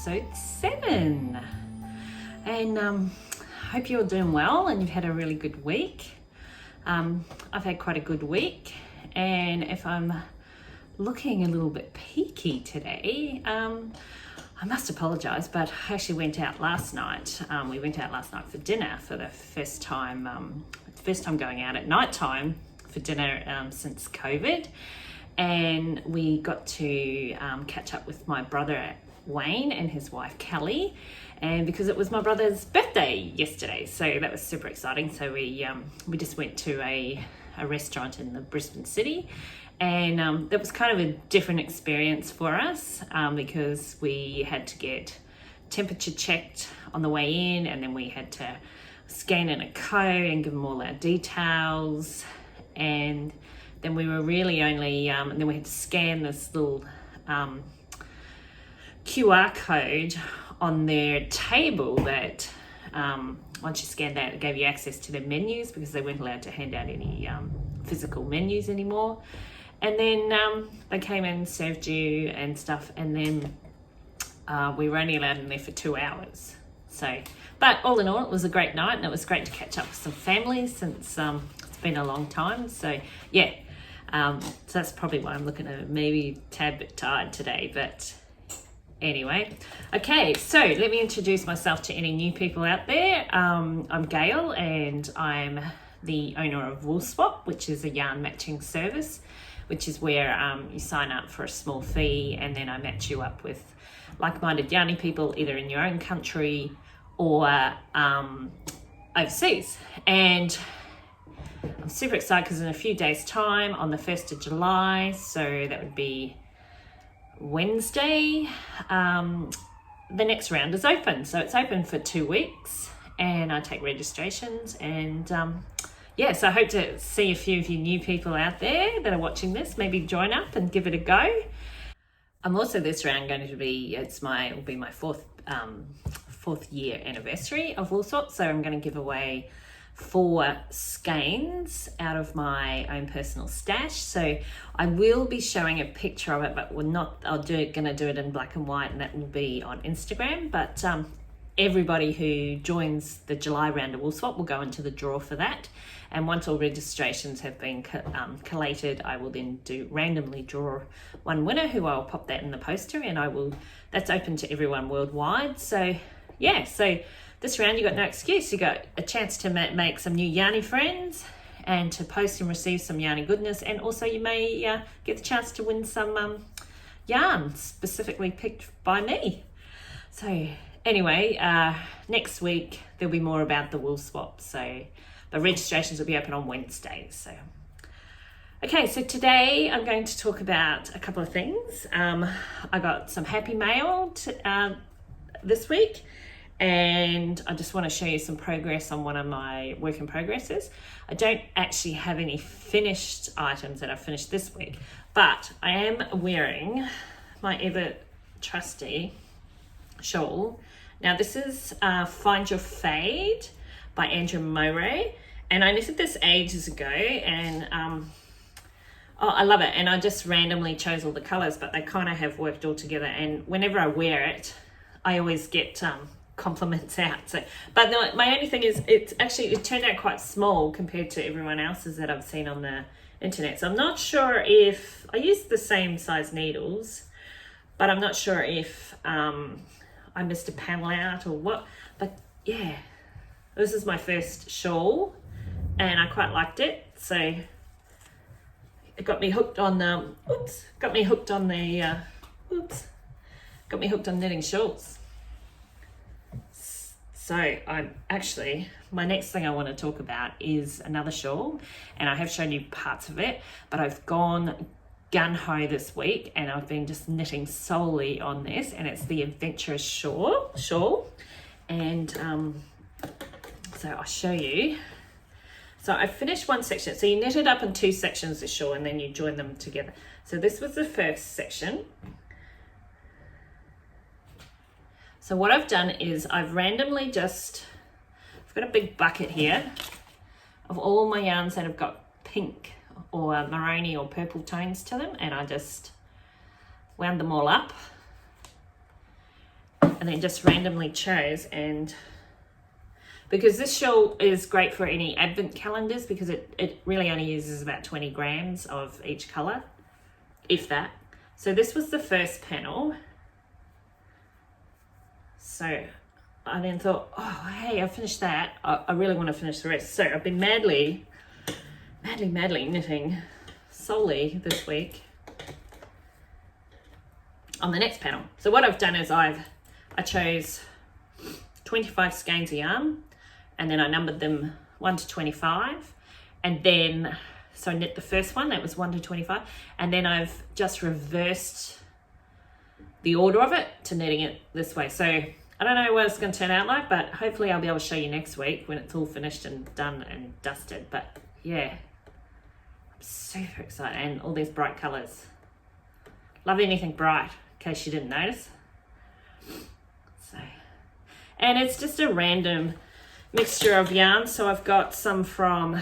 episode 7. And hope you're doing well and you've had a really good week. I've had quite a good week, and if I'm looking a little bit peaky today, I must apologise, but I actually went out last night. We went out last night for dinner for the first time going out at night time for dinner since COVID. And we got to catch up with my brother Wayne and his wife Kelly, and because it was my brother's birthday yesterday, so that was super exciting. So we just went to a restaurant in the Brisbane city, and that was kind of a different experience for us because we had to get temperature checked on the way in, and then we had to scan in a code and give them all our details, and then we were really only, and then we had to scan this little QR code on their table that once you scanned that, it gave you access to their menus because they weren't allowed to hand out any physical menus anymore. And then they came and served you and stuff, and then we were only allowed in there for 2 hours. So, but all in all, it was a great night, and it was great to catch up with some family since it's been a long time. So yeah, so that's probably why I'm looking at maybe a tad bit tired today, but anyway. Okay, so let me introduce myself to any new people out there. I'm Gail, and I'm the owner of Woolswap, which is a yarn matching service, which is where you sign up for a small fee, and then I match you up with like-minded yarny people either in your own country or overseas. And I'm super excited because in a few days' time, on the 1st of July, so that would be Wednesday, the next round is open. So it's open for 2 weeks, and I take registrations, and yeah, so I hope to see a few of you new people out there that are watching this. Maybe join up and give it a go. I'm also this round going to be, it will be my fourth year anniversary of Woolswap, so I'm going to give away 4 skeins out of my own personal stash. So I will be showing a picture of it, but going to do it in black and white, and that will be on Instagram. But everybody who joins the July round of Woolswap will go into the draw for that. And once all registrations have been collated, I will then randomly draw one winner who I'll pop that in the poster, and that's open to everyone worldwide. So yeah, so this round you got no excuse. You got a chance to make some new yarny friends and to post and receive some yarny goodness, and also you may get the chance to win some yarn specifically picked by me. So anyway, next week there'll be more about the Woolswap. So the registrations will be open on Wednesdays. So okay, so today I'm going to talk about a couple of things. I got some happy mail this week, and I just want to show you some progress on one of my work in progresses. I don't actually have any finished items that I've finished this week, but I am wearing my ever trusty shawl. Now this is Find Your Fade by Andrew Moray, and I knitted this ages ago, and I love it, and I just randomly chose all the colours, but they kind of have worked all together, and whenever I wear it I always get compliments out. So, but no, my only thing is it turned out quite small compared to everyone else's that I've seen on the internet, so I'm not sure if I used the same size needles, but I'm not sure if I missed a panel out or what. But yeah, this is my first shawl and I quite liked it, so it got me hooked on knitting shawls. So my next thing I want to talk about is another shawl, and I have shown you parts of it, but I've gone gun-ho this week and I've been just knitting solely on this, and it's the Adventurous shawl. And so I'll show you. So I finished one section. So you knit it up in 2 sections, the shawl, and then you join them together. So this was the first section. So what I've done is I've randomly I've got a big bucket here of all my yarns that have got pink or maroony or purple tones to them, and I just wound them all up and then just randomly chose, and because this shawl is great for any advent calendars because it really only uses about 20 grams of each color, if that. So this was the first panel. So I then thought, oh, hey, I finished that. I really want to finish the rest. So I've been madly knitting solely this week on the next panel. So what I've done is I chose 25 skeins of yarn, and then I numbered them 1 to 25, and then so I knit the first one, that was 1 to 25, and then I've just reversed the order of it to knitting it this way. So I don't know what it's going to turn out like, but hopefully I'll be able to show you next week when it's all finished and done and dusted. But yeah, I'm super excited, and all these bright colors. Love anything bright, in case you didn't notice. So, and it's just a random mixture of yarns. So I've got some from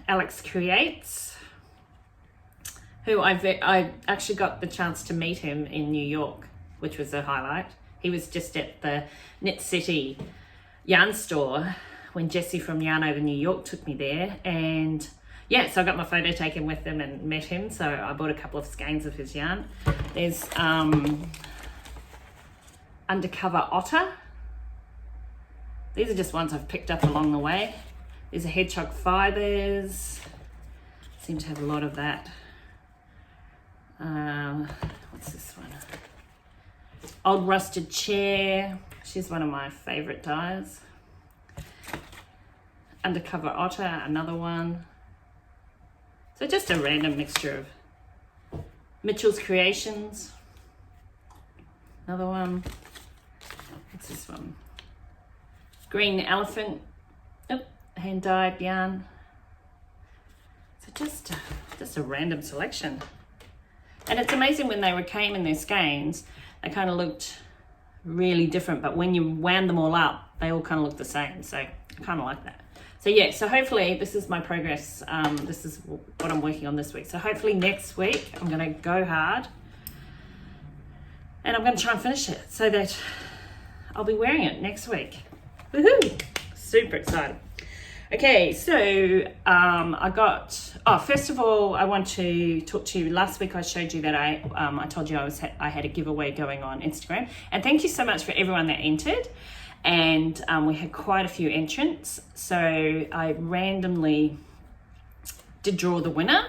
Alex Creates, who I actually got the chance to meet him in New York, which was a highlight. He was just at the Knit City yarn store when Jessie from Yarn Over New York took me there, and yeah, so I got my photo taken with him and met him. So I bought a couple of skeins of his yarn. There's Undercover Otter. These are just ones I've picked up along the way. These are Hedgehog Fibers. Seem to have a lot of that. What's this one? Old Rusted Chair. She's one of my favorite dyes. Undercover Otter, another one. So just a random mixture of Mitchell's Creations. Another one. What's this one? Green Elephant. Oh, hand dyed yarn. So just a random selection. And it's amazing when they came in their skeins, they kind of looked really different, but when you wound them all up, they all kind of look the same. So I kind of like that. So yeah, so hopefully this is my progress. This is what I'm working on this week. So hopefully next week I'm going to go hard and I'm going to try and finish it so that I'll be wearing it next week. Woohoo! Super excited. Okay, so first of all, I want to talk to you. Last week I showed you that I told you I had a giveaway going on Instagram, and thank you so much for everyone that entered. And we had quite a few entrants, so I randomly did draw the winner,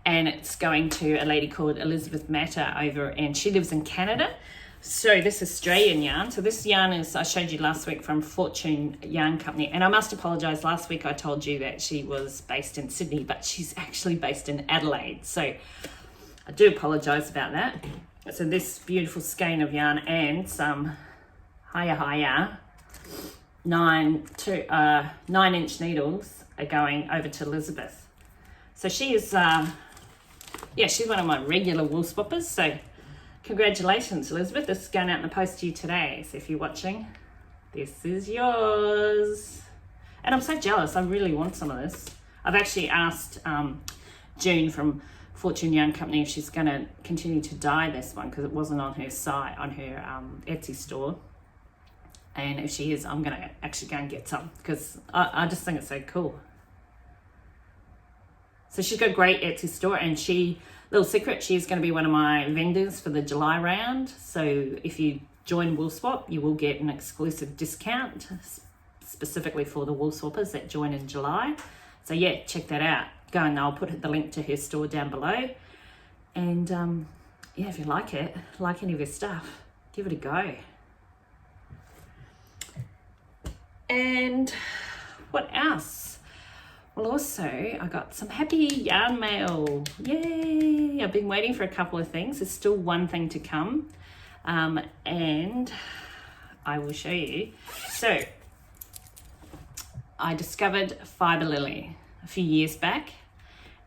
and it's going to a lady called Elizabeth Matter over, and she lives in Canada. So this Australian yarn. So this yarn is, I showed you last week, from Fortune Yarn Company. And I must apologise, last week I told you that she was based in Sydney, but she's actually based in Adelaide. So I do apologise about that. So this beautiful skein of yarn and some higher 9-inch needles are going over to Elizabeth. So she is, she's one of my regular wool swappers. So congratulations, Elizabeth. This is going out in the post to you today. So if you're watching, this is yours. And I'm so jealous. I really want some of this. I've actually asked June from Fortune Yarn Company if she's going to continue to dye this one, because it wasn't on her site, on her Etsy store. And if she is, I'm going to actually go and get some, because I just think it's so cool. So she's got a great Etsy store, and little secret, she's going to be one of my vendors for the July round. So if you join Woolswap, you will get an exclusive discount specifically for the wool swappers that join in July. So yeah, check that out. Go, and I'll put the link to her store down below. And yeah, if you like it, like any of her stuff, give it a go. And what else? Well, also, I got some happy yarn mail. Yay! I've been waiting for a couple of things. There's still one thing to come. And I will show you. So, I discovered Fibre Lily a few years back.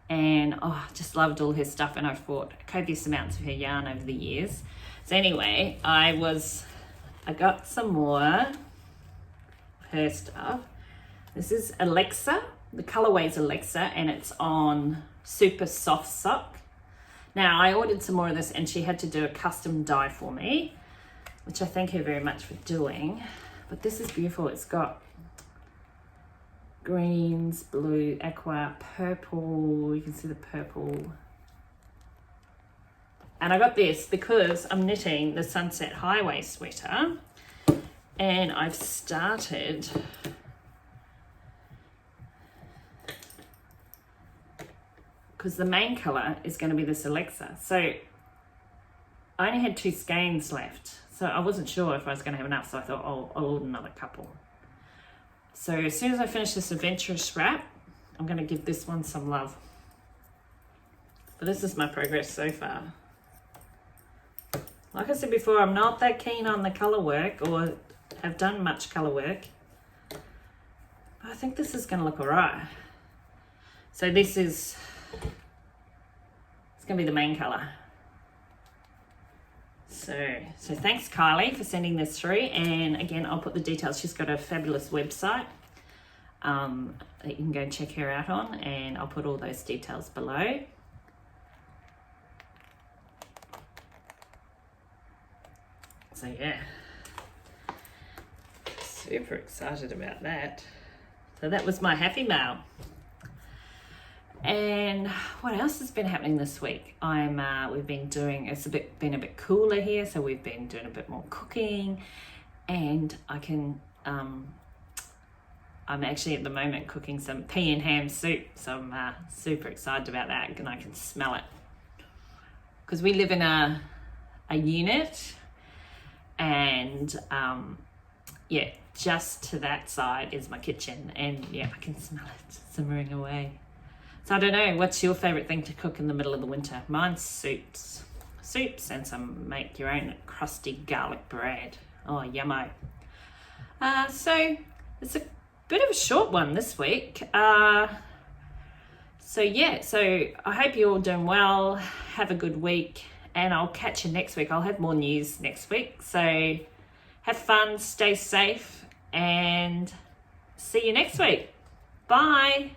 And I just loved all her stuff. And I've bought copious amounts of her yarn over the years. So anyway, I got some more of her stuff. This is Alexa. The colorway is Alexa, and it's on Super Soft Sock. Now, I ordered some more of this, and she had to do a custom dye for me. which I thank her very much for doing. But this is beautiful. It's got greens, blue, aqua, purple. You can see the purple. And I got this because I'm knitting the Sunset Highway sweater, and I've started because the main colour is going to be this Alexa. So I only had 2 skeins left, so I wasn't sure if I was going to have enough, so I thought, oh, I'll order another couple. So as soon as I finish this Adventurous Wrap, I'm going to give this one some love. But this is my progress so far. Like I said before, I'm not that keen on the colour work or have done much colour work. But I think this is going to look alright. So this is, it's going to be the main colour. So thanks Kylie for sending this through, and again I'll put the details. She's got a fabulous website that you can go check her out on, and I'll put all those details below. So yeah, super excited about that. So that was my happy mail. And what else has been happening this week? We've been doing, been a bit cooler here, so we've been doing a bit more cooking, and I'm actually at the moment cooking some pea and ham soup, so I'm super excited about that, and I can smell it. Because we live in a unit, and yeah, just to that side is my kitchen, and yeah, I can smell it simmering away. So I don't know, what's your favourite thing to cook in the middle of the winter? Mine's soups. Soups and some make your own crusty garlic bread. Oh, yummo. So it's a bit of a short one this week. So yeah, so I hope you're all doing well. Have a good week, and I'll catch you next week. I'll have more news next week. So have fun, stay safe, and see you next week. Bye.